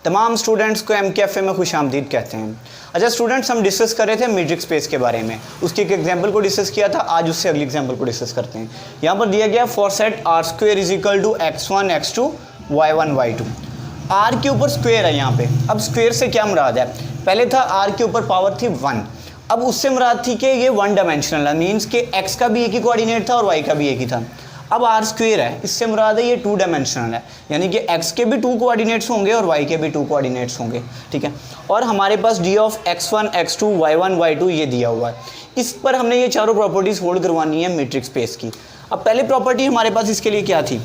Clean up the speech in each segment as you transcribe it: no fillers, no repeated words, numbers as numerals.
तमाम स्टूडेंट्स को MKFA में खुशामदीद कहते हैं। अच्छा स्टूडेंट्स, हम डिस्कस कर रहे थे मैट्रिक स्पेस के बारे में, उसकी एक एग्जांपल को डिस्कस किया था, आज उससे अगली एग्जांपल को डिस्कस करते हैं। यहाँ पर दिया गया for set R square is equal to x1 x2 y1 y2। R के ऊपर स्क्वेयर है यहाँ पे। अब स्क्वेयर से क्या मुराद है? पहले था आर के ऊपर पावर थी 1, अब उससे मुराद थी कि ये 1 डायमेंशनल है, मीन्स कि x का भी एक ही कोऑर्डिनेट था और y का भी एक ही था। अब आर स्क्वेयर है, इससे मुराद है ये 2 डायमेंशनल है, यानी कि x के भी 2 कोऑर्डिनेट्स होंगे और y के भी 2 कोऑर्डिनेट्स होंगे, ठीक है। और हमारे पास d of x1 x2 y1 y2 ये दिया हुआ है। इस पर हमने ये चारों प्रॉपर्टीज होल्ड करवानी है मैट्रिक्स स्पेस की। अब पहली प्रॉपर्टी हमारे पास इसके लिए क्या थी?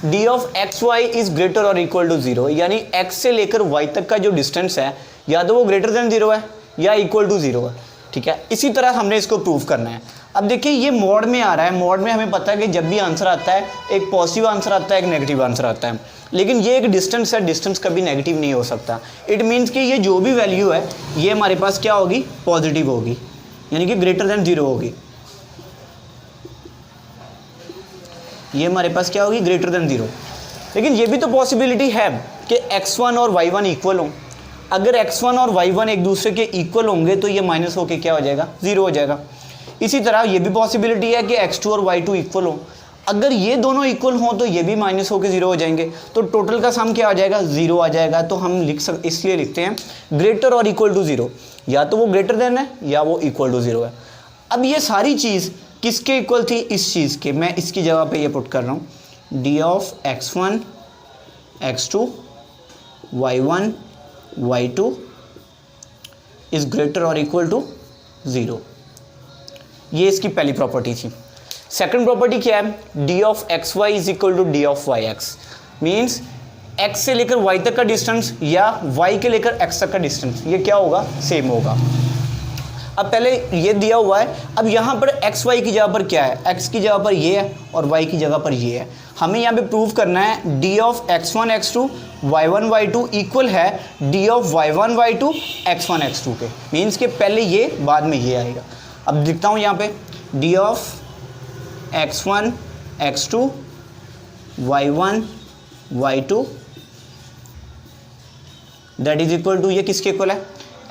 d of x y is greater और इक्वल टू 0, यानी x से लेकर y तक का जो डिस्टेंस है या तो वो ग्रेटर देन 0 है या इक्वल टू 0 है, ठीक है। इसी तरह हमने इसको प्रूव करना है। अब देखिए ये मॉड में आ रहा है, मॉड में हमें पता है कि जब भी आंसर आता है एक पॉजिटिव आंसर आता है, एक नेगेटिव आंसर आता है, लेकिन ये एक डिस्टेंस है, डिस्टेंस कभी नेगेटिव नहीं हो सकता। इट मीन्स कि ये जो भी वैल्यू है ये हमारे पास क्या होगी? पॉजिटिव होगी, यानी कि ग्रेटर देन 0 होगी। ये हमारे पास क्या होगी? Greater than 0। लेकिन ये भी तो पॉसिबिलिटी है कि x1 और y1 इक्वल हों। अगर x1 और y1 एक दूसरे के इक्वल होंगे तो ये माइनस होके क्या हो जाएगा? 0 हो जाएगा। इसी तरह ये भी पॉसिबिलिटी है कि x2 और y2 इक्वल हो। अगर ये दोनों इक्वल हों तो ये भी माइनस होके 0 हो जाएंगे, तो टोटल का सम क्या आ जाएगा? 0 आ जाएगा। तो हम इसलिए लिखते हैं ग्रेटर और इक्वल टू 0, या तो वो ग्रेटर देन है या वो इक्वल टू 0 है। अब ये सारी चीज़ किसके इक्वल थी? इस चीज़ के। मैं इसकी जगह पे ये पुट कर रहा हूँ, d of x1 x2 y1 y2 is greater और इक्वल टू 0। ये इसकी पहली प्रॉपर्टी थी। सेकंड प्रॉपर्टी क्या है? d of x y is equal to D of y x, means x से लेकर y तक का डिस्टेंस या y के लेकर x तक का डिस्टेंस ये क्या होगा? सेम होगा। अब पहले ये दिया हुआ है, अब यहाँ पर एक्स वाई की जगह पर क्या है? x की जगह पर ये है और y की जगह पर ये है। हमें यहाँ पे प्रूव करना है d of x1 x2 y1 y2 equal है d of y1 y2 x1 x2 के, मीन्स के पहले ये बाद में ये आएगा। अब लिखता हूँ यहाँ पे d of x1 x2 y1 y2 that is equal to, ये किसके इक्वल है?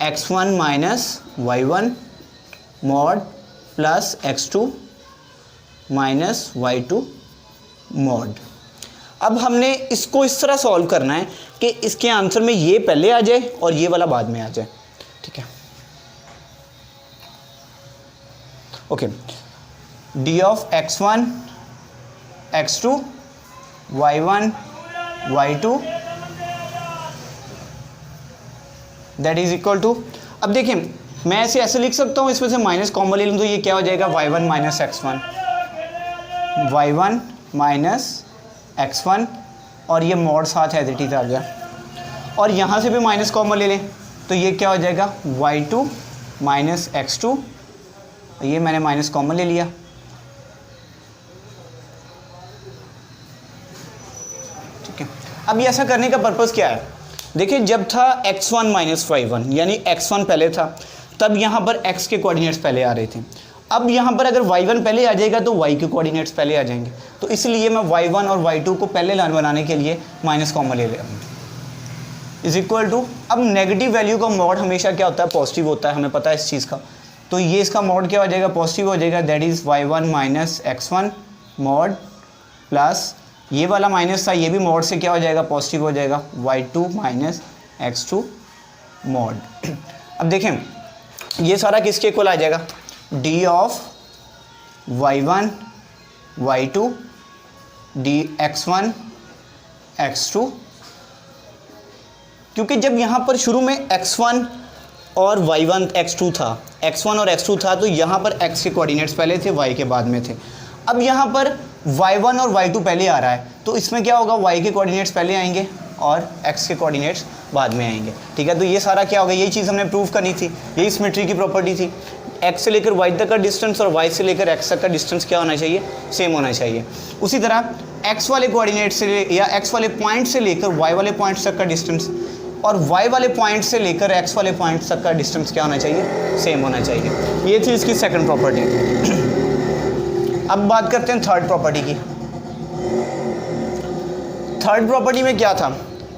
x1 minus y1 mod plus x2 minus y2 mod. अब हमने इसको इस तरह सॉल्व करना है कि इसके आंसर में ये पहले आ जाए और ये वाला बाद में आ जाए, ठीक है। Okay, d of x1 x2 y1 y2 that is equal to, अब देखिए मैं ऐसे लिख सकता हूँ, इसमें से माइनस कॉमन ले लूँ तो ये क्या हो जाएगा? y1 minus x1 y1 minus x1 और ये मॉड साथ एडिटिव आ गया, और यहाँ से भी माइनस कॉमन ले लें तो ये क्या हो जाएगा? y2 माइनस x2, ये मैंने माइनस कॉमन ले लिया, ठीक है। अब ये ऐसा करने का पर्पज़ क्या है? देखिए जब था x1 माइनस y1 यानी x1 पहले था, तब यहाँ पर x के कोऑर्डिनेट्स पहले आ रहे थे। अब यहाँ पर अगर y1 पहले आ जाएगा तो y के कोऑर्डिनेट्स पहले आ जाएंगे, तो इसलिए मैं y1 और y2 को पहले लाइन बनाने के लिए माइनस कॉमन ले लिया इज इक्वल टू। अब नेगेटिव वैल्यू का मॉड हमेशा क्या होता है? पॉजिटिव होता है, हमें पता है इस चीज़ का, तो ये इसका मॉड क्या हो जाएगा? पॉजिटिव हो जाएगा, that is y1 minus x1 mod plus ये वाला माइनस था, ये भी मॉड से क्या हो जाएगा? पॉजिटिव हो जाएगा, y2 माइनस x2 मॉड। अब देखें ये सारा किसके इक्वल आ जाएगा? d of y1 y2 d x1 x2, क्योंकि जब यहाँ पर शुरू में x1 और y1 x2 था, x1 और x2 था, तो यहाँ पर x के कोऑर्डिनेट्स पहले थे, y के बाद में थे। अब यहाँ पर y1 और y2 पहले आ रहा है, तो इसमें क्या होगा? y के कोऑर्डिनेट्स पहले आएंगे और x के कोऑर्डिनेट्स बाद में आएंगे, ठीक है। तो ये सारा क्या होगा? यही चीज़ हमने प्रूव करनी थी, यही सिमेट्री की प्रॉपर्टी थी। x से लेकर y तक का डिस्टेंस और y से लेकर x तक का डिस्टेंस क्या होना चाहिए? सेम होना चाहिए। उसी तरह x वाले कोऑर्डिनेट से या x वाले पॉइंट से लेकर y वाले पॉइंट तक का डिस्टेंस और y वाले पॉइंट से लेकर x वाले पॉइंट तक का डिस्टेंस क्या होना चाहिए? सेम होना चाहिए। ये थी इसकी सेकंड प्रॉपर्टी। अब बात करते हैं थर्ड प्रॉपर्टी की। थर्ड प्रॉपर्टी में क्या था?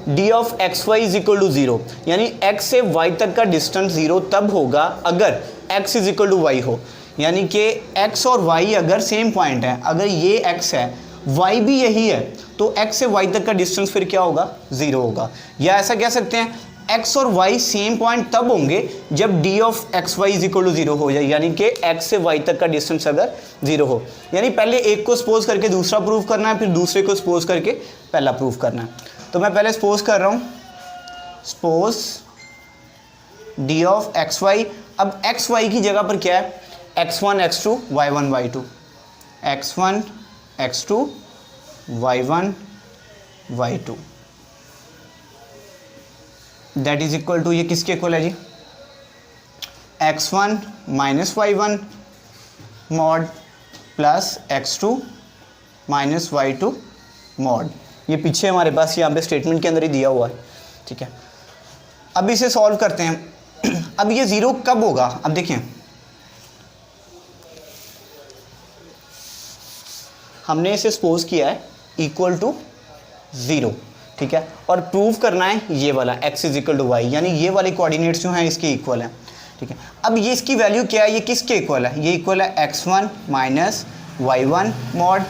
D of x y is equal to 0, यानी x से y तक का डिस्टेंस 0 तब होगा अगर x is equal to y हो, यानी कि x और y अगर सेम पॉइंट है, अगर ये x है y भी यही है, तो x से y तक का डिस्टेंस फिर क्या होगा, 0 होगा। या ऐसा कह सकते हैं x और y सेम पॉइंट तब होंगे जब d of x y is equal to 0 हो जाए, यानी कि x से y तक का डिस्टेंस अगर 0 हो। यानी पहले एक को सपोज करके दूसरा प्रूव करना है, फिर दूसरे को सपोज करके पहला प्रूव करना है। तो मैं पहले सपोज कर रहा हूँ, suppose d of x y, अब एक्स वाई की जगह पर क्या है, x1 x2 y1 y2, x1 x2 y1 y2 that is equal to, ये किसके इक्वल है जी, x1 minus y1 mod plus x2 minus y2 mod. ये पीछे हमारे पास यहाँ पे स्टेटमेंट के अंदर ही दिया हुआ है, ठीक है। अब इसे सॉल्व करते हैं। अब ये 0 कब होगा, अब देखें हमने इसे सपोज किया है इक्वल टू 0, ठीक है, और प्रूव करना है ये वाला x is equal to y, यानी ये वाले कोऑर्डिनेट्स जो हैं इसके इक्वल हैं, ठीक है। अब ये इसकी वैल्यू क्या है, ये किसके इक्वल है, ये इक्वल है x1 minus y1 mod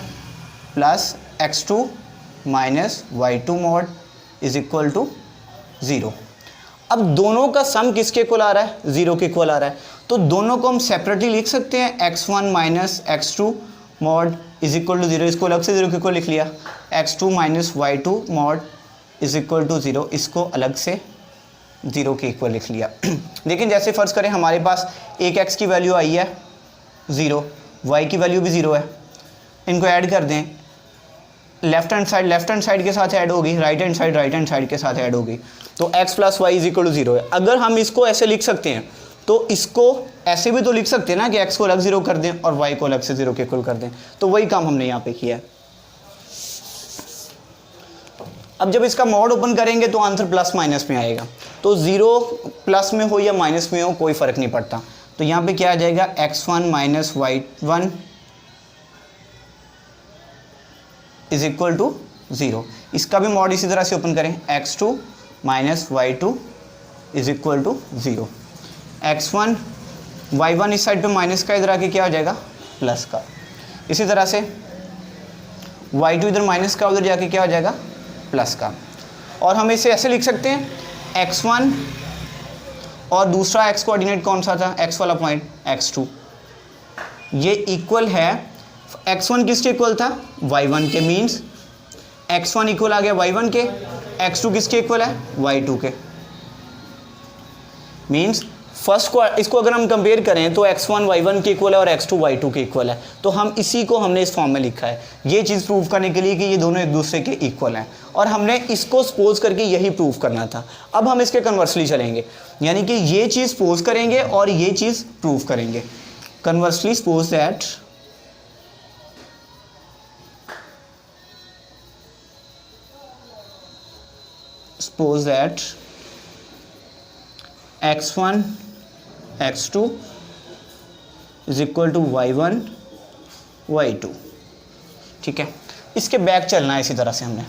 plus x2 minus y2 mod is equal to 0। अब दोनों का सम किसके इक्वल आ रहा है, 0 के इक्वल आ रहा है, तो दोनों को हम सेपरेटली लिख सकते हैं, x1 minus x2 mod is equal to 0, इसको अलग से 0 के इक्वल लिख लिया, x2 minus y2 mod is equal to 0, इसको अलग से 0 के इक्वल लिख लिया। लेकिन जैसे फ़र्ज़ करें हमारे पास एक x की वैल्यू आई है 0, y की वैल्यू भी 0 है, इनको ऐड कर दें, लेफ्ट हैंड साइड के साथ ऐड होगी, राइट हैंड साइड के साथ ऐड होगी, तो x plus y is equal to 0 है। अगर हम इसको ऐसे लिख सकते हैं तो इसको ऐसे भी तो लिख सकते हैं ना कि x को अलग 0 कर दें और y को अलग से 0 के इक्वल कर दें, तो वही काम हमने यहाँ पे किया है। अब जब इसका मॉड ओपन करेंगे तो आंसर प्लस माइनस में आएगा, तो 0 प्लस में हो या माइनस में हो कोई फ़र्क नहीं पड़ता। तो यहाँ पे क्या आ जाएगा, x1 minus y1 is equal to 0। इसका भी मॉड इसी तरह से ओपन करें, x2 minus y2 is equal to 0, x1 y1 इस साइड पे माइनस का, इधर आके क्या हो जाएगा, प्लस का। इसी तरह से y2 इधर माइनस का, उधर जाके क्या हो जाएगा, प्लस का। और हम इसे ऐसे लिख सकते हैं, x1 और दूसरा x कोऑर्डिनेट कौन सा था, x वाला पॉइंट x2, ये इक्वल है, x1 किसके इक्वल था, y1 के, मीन्स x1 इक्वल आ गया y1 के, x2 किसके इक्वल है, y2 के। मीन्स फर्स्ट को, इसको अगर हम कंपेयर करें तो x1 y1 के इक्वल है और x2 y2 के इक्वल है, तो हम इसी को हमने इस फॉर्म में लिखा है, ये चीज़ प्रूव करने के लिए कि ये दोनों एक दूसरे के इक्वल हैं, और हमने इसको सपोज करके यही प्रूव करना था। अब हम इसके कन्वर्सली चलेंगे, यानी कि ये चीज़ सपोज करेंगे और ये चीज़ प्रूव करेंगे। Conversely suppose that x1 x2 is equal to y1 y2, ठीक है। इसके बैक चलना है इसी तरह से हमने।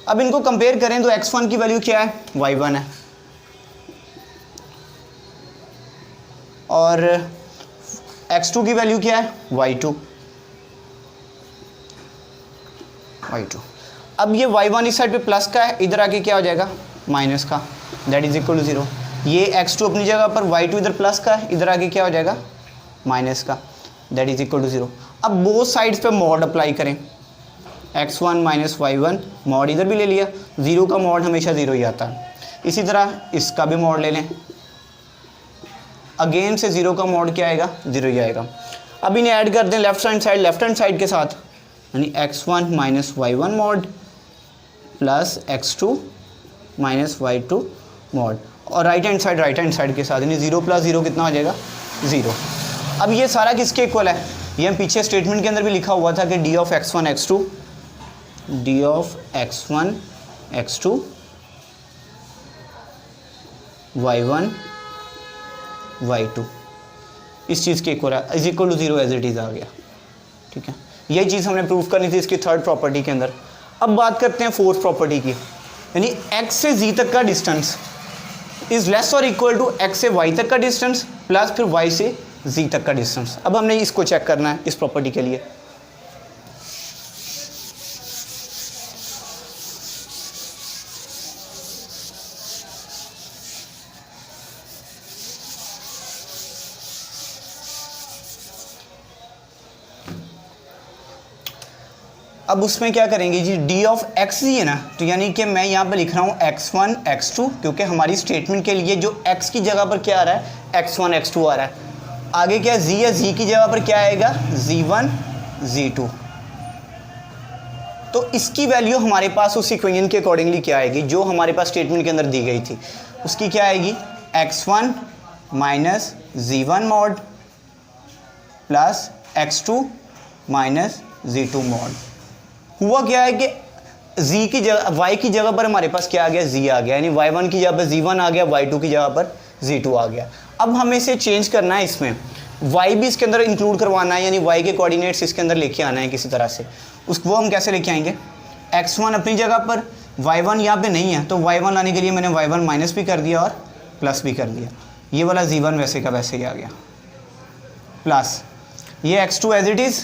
अब इनको कंपेयर करें तो x1 की वैल्यू क्या है, y1 है, और x2 की वैल्यू क्या है, y2। अब ये y1 इस साइड पे प्लस का है, इधर आके क्या हो जाएगा, माइनस का, दैट इज इक्वल टू 0। ये x2 अपनी जगह पर, y2 इधर प्लस का है, इधर आके क्या हो जाएगा, माइनस का, दैट इज इक्वल टू 0। अब बोथ साइड्स पे मॉड अप्लाई करें, x1 माइनस y1 मॉड इधर भी ले लिया, 0 का मॉड हमेशा 0 ही आता है। इसी तरह इसका भी मॉड ले लें, अगेन से 0 का मॉड क्या आएगा, 0 ही आएगा। अब इन्हें ऐड कर दें लेफ्ट हैंड साइड के साथ, यानी x1 minus y1 mod plus x2 minus y2 mod, और राइट हैंड साइड के साथ, यानी 0 प्लस 0 कितना हो जाएगा, 0। अब ये सारा किसके इक्वल है, ये हम पीछे स्टेटमेंट के अंदर भी लिखा हुआ था कि d of x1 x2 y1 y2 इस चीज़ के इक्वल है, is equal to 0 as it is आ गया। ठीक है, यही चीज़ हमने प्रूव करनी थी इसकी थर्ड प्रॉपर्टी के अंदर। अब बात करते हैं फोर्थ प्रॉपर्टी की, यानी x से z तक का डिस्टेंस इज़ लेस और इक्वल टू x से y तक का डिस्टेंस प्लस फिर y से z तक का डिस्टेंस। अब हमने इसको चेक करना है इस प्रॉपर्टी के लिए। अब उसमें क्या करेंगे जी, डी ऑफ एक्स ही है ना, तो यानी कि मैं यहाँ पे लिख रहा हूँ x1 x2, क्योंकि हमारी स्टेटमेंट के लिए जो x की जगह पर क्या आ रहा है, x1 x2 आ रहा है। आगे क्या z है, z की जगह पर क्या आएगा, z1 z2। तो इसकी वैल्यू हमारे पास उस इक्वेशन के अकॉर्डिंगली क्या आएगी जो हमारे पास स्टेटमेंट के अंदर दी गई थी, उसकी क्या आएगी, x1 minus z1 mod plus x2 minus z2 mod. हुआ क्या है कि z की जगह y की जगह पर हमारे पास क्या आ गया, z आ गया, यानी y1 की जगह पर z1 आ गया, y2 की जगह पर z2 आ गया। अब हमें इसे चेंज करना है, इसमें y भी इसके अंदर इंक्लूड करवाना है, यानी y के कोऑर्डिनेट्स इसके अंदर लेके आना है किसी तरह से। उसको हम कैसे लेके आएंगे, x1 अपनी जगह पर, y1 यहाँ पे नहीं है, तो y1 लाने के लिए मैंने y1 माइनस भी कर दिया और प्लस भी कर दिया। ये वाला z1 वैसे का वैसे ही आ गया, प्लस ये x2 एज इट इज़।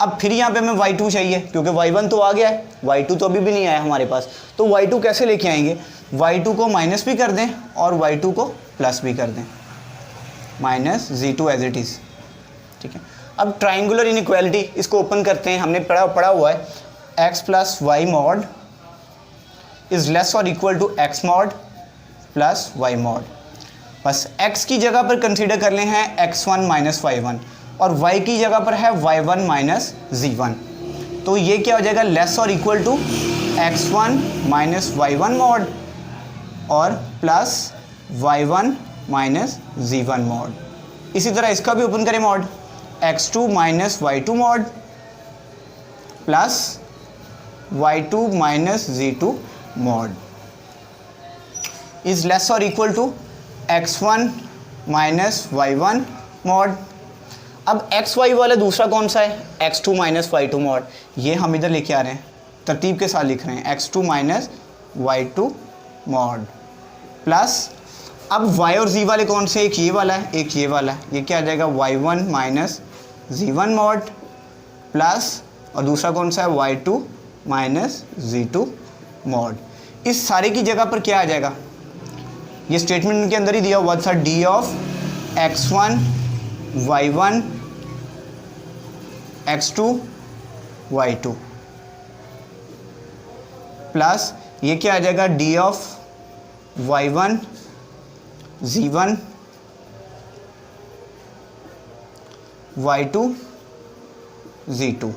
अब फिर यहाँ पे हमें y2 चाहिए, क्योंकि y1 तो आ गया है, y2 तो अभी भी नहीं आया हमारे पास। तो y2 कैसे लेके आएंगे, y2 को माइनस भी कर दें और y2 को प्लस भी कर दें, minus z2 as it is. ठीक है, अब ट्राइंगुलर इनइक्वालिटी इसको ओपन करते हैं। हमने पढ़ा हुआ है x plus Y mod is less और equal to x mod plus Y mod. बस x की जगह पर कंसीडर कर ले हैं x1 माइनस y1 और y की जगह पर है y1 माइनस z1। तो ये क्या हो जाएगा, लेस और equal to x1 minus y1 mod और plus y1 minus z1 mod. इसी तरह इसका भी ओपन करें mod, x2 minus y2 mod plus y2 minus z2 mod is less और equal to x1 minus y1 mod. अब x Y वाला दूसरा कौन सा है, x2 माइनस y2 मॉड। ये हम इधर लेके आ रहे हैं, तरतीब के साथ लिख रहे हैं, x2 minus y2 mod plus, अब y और z वाले कौन से, एक ये वाला है एक ये वाला है, ये क्या आ जाएगा, y1 minus z1 mod plus, और दूसरा कौन सा है, y2 माइनस z2 मॉड। इस सारे की जगह पर क्या आ जाएगा, ये स्टेटमेंट के अंदर ही दिया हुआ था, d of x1 y1 x2 y2 plus ये क्या आ जाएगा, D of y1 z1 y2 z2।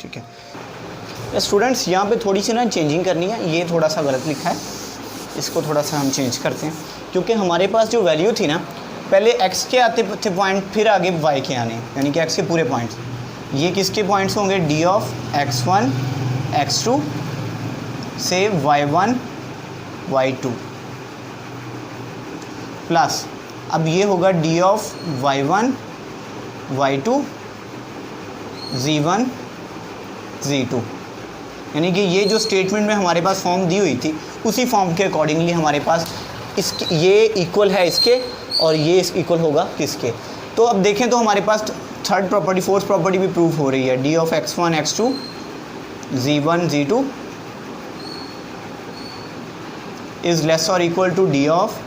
ठीक है स्टूडेंट्स, यहाँ पे थोड़ी सी ना चेंजिंग करनी है, ये थोड़ा सा गलत लिखा है, इसको थोड़ा सा हम चेंज करते हैं, क्योंकि हमारे पास जो वैल्यू थी ना, पहले x के आते थे पॉइंट, फिर आगे y के आने, यानी कि x के पूरे पॉइंट्स। ये किसके पॉइंट्स होंगे, d ऑफ x1 x2 से y1 y2 प्लस, अब ये होगा d of y1 y2 z1 z2, यानी कि ये जो स्टेटमेंट में हमारे पास फॉर्म दी हुई थी उसी फॉर्म के अकॉर्डिंगली हमारे पास इसके ये इक्वल है इसके और ये इक्वल होगा किसके। तो अब देखें तो हमारे पास थर्ड प्रॉपर्टी फोर्थ प्रॉपर्टी भी प्रूव हो रही है, D of x1 x2 z1 z2 is less और equal to D of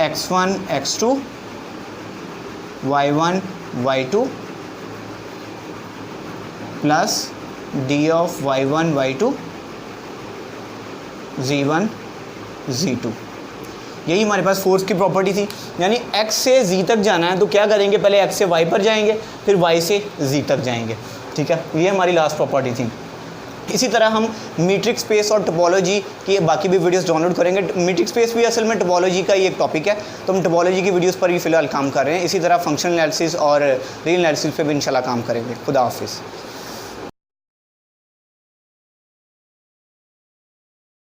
x1 x2 y1 y2 plus D of y1 y2 z1 z2। यही हमारे पास फोर्स की प्रॉपर्टी थी, यानी x से z तक जाना है तो क्या करेंगे, पहले x से y पर जाएंगे फिर y से z तक जाएंगे। ठीक है, ये हमारी लास्ट प्रॉपर्टी थी। इसी तरह हम मीट्रिक स्पेस और टोपोलॉजी की बाकी भी वीडियोस डाउनलोड करेंगे। मीट्रिक स्पेस भी असल में टोपोलॉजी का ही एक टॉपिक है, तो हम टोपोलॉजी की वीडियोस पर भी फ़िलहाल काम कर रहे हैं। इसी तरह फंक्शनल एनालिसिस और रियल एनालिसिस पे भी इंशाल्लाह काम करेंगे। खुदा हाफिज़।